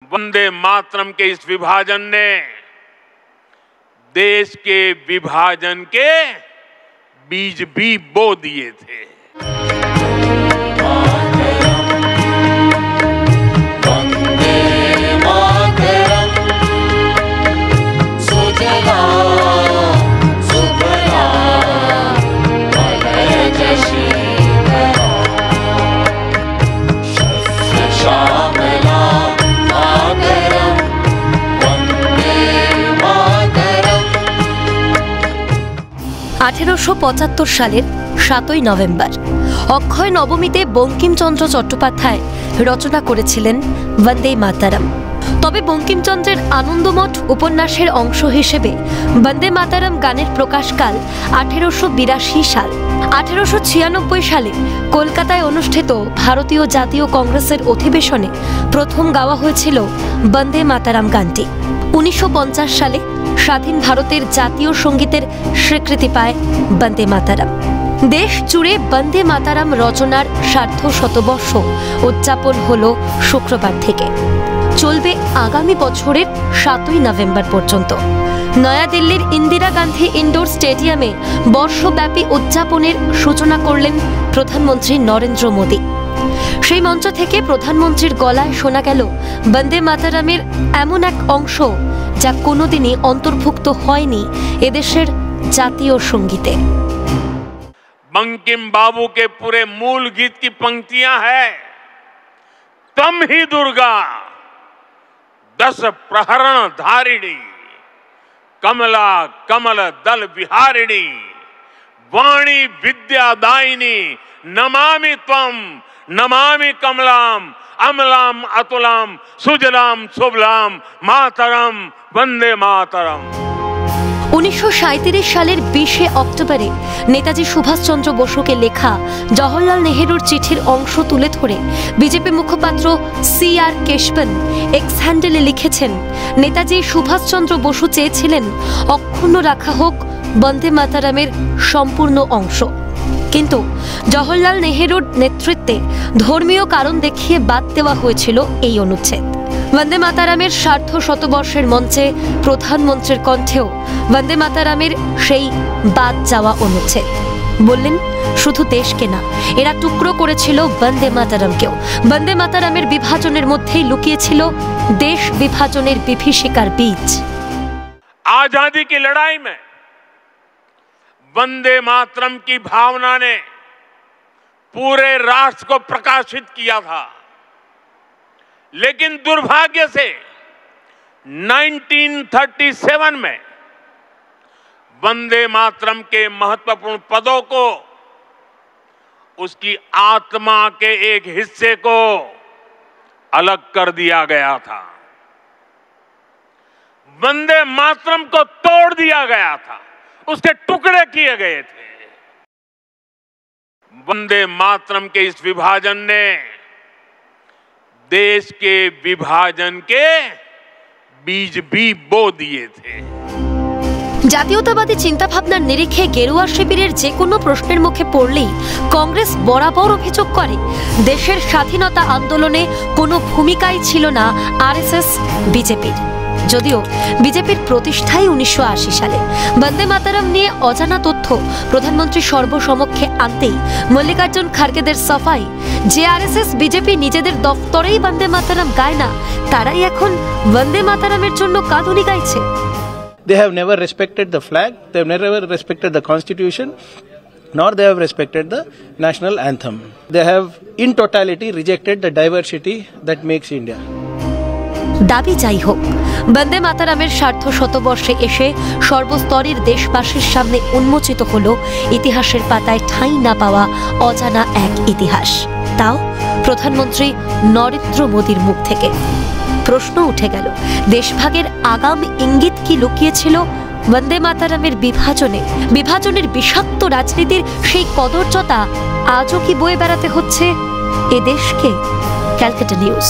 वंदे मातरम के इस विभाजन ने देश के विभाजन के बीज भी बो दिए थे। সালের 7ই নভেম্বর অক্ষয় নবমীতে বঙ্কিমচন্দ্র চট্টোপাধ্যায় রচনা করেছিলেন বন্দে মাতরম। তবে বঙ্কিমচন্দ্রের আনন্দমঠ উপন্যাসের অংশ হিসেবে বন্দে মাতরম গানের প্রকাশকাল 1882 সাল। 1896 সালে কলকাতায় অনুষ্ঠিত ভারতীয় জাতীয় কংগ্রেসের অধিবেশনে প্রথম গাওয়া হয়েছিল বন্দে মাতরম গানটি। 1950 সালে স্বাধীন ভারতের জাতীয় সঙ্গীতের স্বীকৃতি পায় বন্দে মাতরম। দেশ জুড়ে বন্দে মাতরম রচনার সার্ধ শতবর্ষ উদযাপন হলো শুক্রবার থেকে, চলবে আগামী বছরের 7ই নভেম্বর পর্যন্ত। নয়াদিল্লির ইন্দিরা গান্ধী ইনডোর স্টেডিয়ামে বর্ষব্যাপী উদযাপনের সূচনা করলেন প্রধানমন্ত্রী নরেন্দ্র মোদী। সেই মঞ্চ থেকে প্রধানমন্ত্রীর গলায় শোনা গেল বন্দে মাতরমের এমন এক অংশ যা কোনোদিনই অন্তর্ভুক্ত হয়নি এদেশের জাতীয় সঙ্গীতে। बंकिम बाबू के पूरे मूल गीत की पंक्तियां हैं, तम ही दुर्गा 10 प्रहरण धारिणी, कमला कमल दल विहारिणी, वाणी विद्यादायिनी, नमामि त्वम नमामि कमलाम, अमलाम अतुलाम, सुजलाम सुबलाम, मातरम वंदे मातरम। 1937 সালের 20 অক্টোবরে নেতাজি সুভাষচন্দ্র বসুকে লেখা জওহরলাল নেহেরুর চিঠির অংশ তুলে ধরে বিজেপি মুখপাত্র CR কেশবন এক্স হ্যান্ডেলে লিখেছেন, নেতাজি সুভাষচন্দ্র বসু চেয়েছিলেন অক্ষুণ্ণ রাখা হোক বন্দে মাতরমের সম্পূর্ণ অংশ, কিন্তু জওহরলাল নেহেরুর নেতৃত্বে ধর্মীয় কারণ দেখিয়ে বাদ দেওয়া হয়েছিল এই অনুচ্ছেদ। বন্দে মাতরমের সার্ধ শতবর্ষের মঞ্চে প্রধানমন্ত্রীর কণ্ঠেও বন্দে মাতরমের সেই বাদ যাওয়া অনুচ্ছেদ। বললেন, শুধু দেশকে না, এরা টুকরো করেছিল বন্দে মাতরমকেও। বন্দে মাতরমের বিভাজনের মধ্যেই লুকিয়েছিল দেশ বিভাজনের বিভীষিকার বীজ। आजादी की लड़ाई में वंदे मातरम की भावना ने पूरे राष्ट्र को प्रकाशित किया था, लेकिन दुर्भाग्य से 1937 में वंदे मातरम के महत्वपूर्ण पदों को, उसकी आत्मा के एक हिस्से को अलग कर दिया गया था, वंदे मातरम को तोड़ दिया गया था, उसके टुकड़े किए गए थे। वंदे मातरम के इस विभाजन ने देश के विभाजन के बीज भी बो दिए थे। জাতীয়তাবাদী চিন্তাভাবনার নিরিখে গেরুয়া শিবিরের যে কোনো প্রশ্নের মুখে পড়লেই কংগ্রেস বরাবর অভিযোগ করে দেশের স্বাধীনতা আন্দোলনে কোনো ভূমিকাই ছিল না RSS বিজেপির। যদিও বিজেপির প্রতিষ্ঠাই 1980 সালে। বন্দে মাতরম নিয়ে অজানা তথ্য প্রধানমন্ত্রী সর্বসমক্ষে আনতেই মল্লিকার্জুন খার্গেদের সাফাই, যে RSS বিজেপি নিজেদের দফতরেই বন্দে মাতরম গায় না, তারাই এখন বন্দে মাতরমের জন্য কাঁদুনি গাইছে। They have never respected the flag, they have never respected the constitution, nor they have respected the national anthem. They have in totality rejected the diversity that makes India. দাবি যাই হোক, বন্দে মাতরমের সার্ধ শতবর্ষে এসে সর্বস্তরের দেশবাসীর সামনে উন্মোচিত হলো ইতিহাসের পাতায় ঠাঁই না পাওয়া অজানা এক ইতিহাস, তাও প্রধানমন্ত্রী নরেন্দ্র মোদীর মুখ থেকে। প্রশ্ন উঠে গেল, দেশভাগের আগাম ইঙ্গিত কি লুকিয়েছিল বন্দে মাতরমের বিভাজনে? বিভাজনের বিষাক্ত রাজনীতির সেই কদর্যতা আজও কি বয়ে বেড়াতে হচ্ছে এ দেশকে? ক্যালকাটা নিউজ।